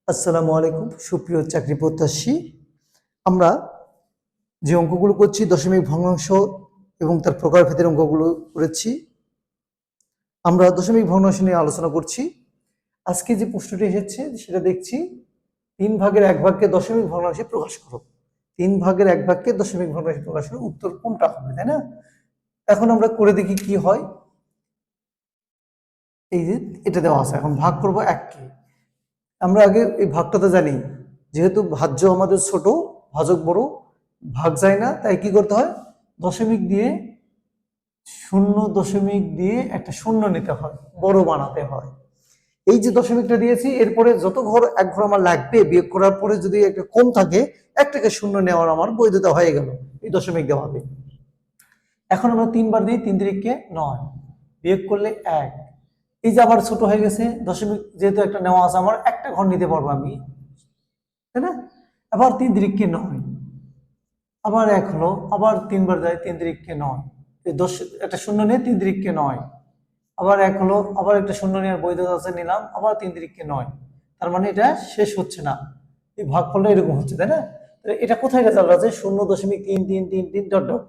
আসসালামু আলাইকুম সুপ্রিয় চাকরি প্রত্যাশী। আমরা যে অঙ্কগুলো করছি দশমিক ভগ্নাংশ এবং তার প্রকারভেদের অঙ্কগুলো করেছি। আমরা দশমিক ভগ্নাংশ নিয়ে আলোচনা করছি। আজকে যে প্রশ্নটি এসেছে সেটা দেখছি 3/1 দশমিক ভগ্নাংশে প্রকাশ করো। 3/1 দশমিক ভগ্নাংশে প্রকাশ করো, উত্তর কোনটা হবে, তাই না? এখন আমরা করে দেখি কি হয়। এই যে এটা দেওয়া আছে, এখন ভাগ করব 1কে। আমরা আগে এই ভাগটা তো জানি, যেহেতু ভাজ্য আমাদের ছোট, ভাজক বড়, ভাগ যায় না, তাই কি করতে হয়, দশমিক দিয়ে একটা শূন্য নিতে হয়, বড় বানাতে হয়। এই যে দশমিকটা দিয়েছি, এরপরে যত এক ঘর আমার লাগবে বিয়োগ করার পরে যদি একটা কম থাকে, একটাকে শূন্য নেওয়ার আমার বৈধতা হয়ে গেল এই দশমিক দেওয়াতে। এখন আমরা 3 বার দিই, 3×3 = 9, বিয়োগ করলে 1। এই যে আবার ছোট হয়ে গেছে দশমিক, যেহেতু একটা নেওয়া আছে, আমার একটা ঘর নিতে পারবো আমি, তাই না? আবার 3×3 = 9, আবার 1 হলো, আবার 3 বার যায়, 3×3 = 9, এই একটা শূন্য নিয়ে 3×3 = 9, আবার 1 হলো, আবার একটা শূন্য নেওয়ার বৈধতা আছে, নিলাম, আবার 3×3 = 9। তার মানে এটা শেষ হচ্ছে না, এই ভাগফলটা এরকম হচ্ছে, তাই না? এটা কোথায় রেজাল্ট আছে? 0.3333 ডট ডট,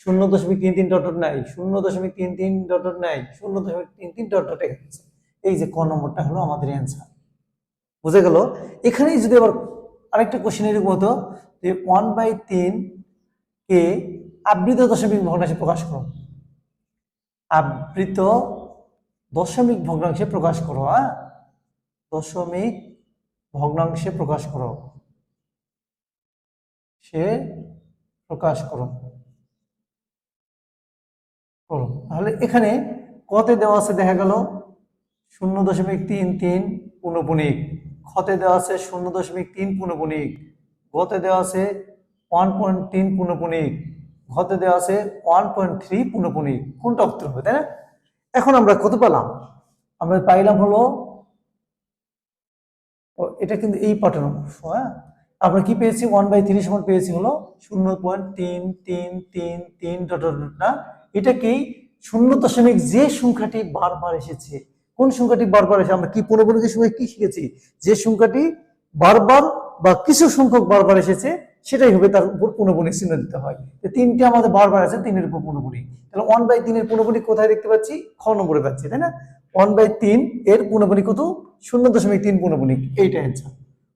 0.33 ডট ডট নাই, 0.33 ডট ডট নাই, 0.33 ডট ডট এসেছে। এই যে ক নম্বরটা হলো আমাদের অ্যান্সার। বুঝে গেল? এখানেই যদি আবার আরেকটা কোশ্চেন এরকম হতো যে 1/3 কে আবৃত দশমিক ভগ্নাংশে প্রকাশ করো। আবৃত দশমিক ভগ্নাংশে প্রকাশ করো, দশমিক ভগ্নাংশে প্রকাশ করো, প্রকাশ করো। তাহলে এখানে কতে দেওয়া আছে দেখা গেল 0.33 পূর্ণপূণিক, খতে দেওয়া আছে 0.3 পূর্ণপূণিক, গতে দেওয়া আছে 1.3 পূর্ণপূণিক, ঘতে দেওয়া আছে 1.3 পূর্ণপূণিক। কোনটা উত্তর হবে, তাই না? এখন আমরা কত পেলাম? আমরা পাইলাম হলো, এটা কিন্তু এই পাটের অংশ, আমরা কি পেয়েছি? 1/3 সমান পেয়েছি হলো 0.3333 ডট ডট না, এটাকেই 0 যে সংখ্যাটি বারবার এসেছে, কোন সংখ্যাটি বারবার এসে, আমরা কি পূর্ণপূর্ণকের সময় কি শিখেছি, যে সংখ্যাটি বারবার বা কিছু সংখ্যক বারবার এসেছে সেটাই হবে তার উপর পূর্ণপূর্ণিক চিহ্ন দিতে হয়। তিনটে আমাদের বারবার আছে, 3-এর উপর পূর্ণপূর্ণিক, তাহলে 1/3 এর পূর্ণপূর্ণিক কোথায় দেখতে পাচ্ছি? খ নম্বরে পাচ্ছি, তাই না? 1/3 এর পূর্ণপূর্ণিক কত? 0.3 পূর্ণপূর্ণিক, এইটা অ্যান্সার।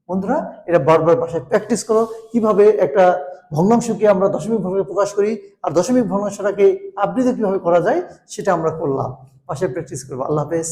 বন্ধুরা, এটা বারবার বাসায় প্র্যাকটিস করো, কিভাবে একটা ভগ্নাংশকে আমরা দশমিক ভাবে প্রকাশ করি আর দশমিক ভগ্নাংশটাকে আবৃত কিভাবে করা যায় সেটা আমরা করলাম। বাসায় প্র্যাকটিস করবো। আল্লাহ হাফেজ।